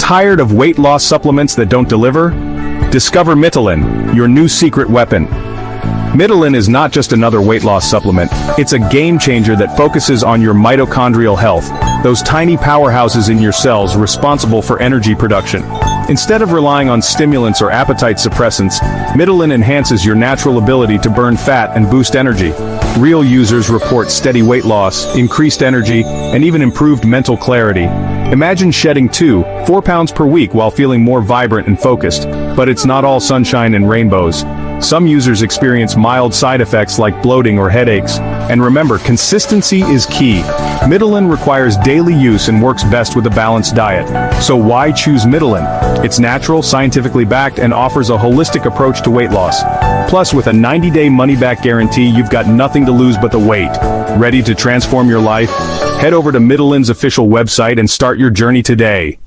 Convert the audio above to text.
Tired of weight loss supplements that don't deliver? Discover Mitolyn, your new secret weapon. Mitolyn is not just another weight loss supplement, it's a game changer that focuses on your mitochondrial health, those tiny powerhouses in your cells responsible for energy production. Instead of relying on stimulants or appetite suppressants, Mitolyn enhances your natural ability to burn fat and boost energy. Real users report steady weight loss, increased energy, and even improved mental clarity. Imagine shedding 2-4 pounds per week while feeling more vibrant and focused. But it's not all sunshine and rainbows. Some users experience mild side effects like bloating or headaches. And remember, consistency is key. Mitolyn requires daily use and works best with a balanced diet. So why choose Mitolyn? It's natural, scientifically backed, and offers a holistic approach to weight loss. Plus, with a 90-day money-back guarantee, you've got nothing to lose but the weight. Ready to transform your life? Head over to Mitolyn's official website and start your journey today.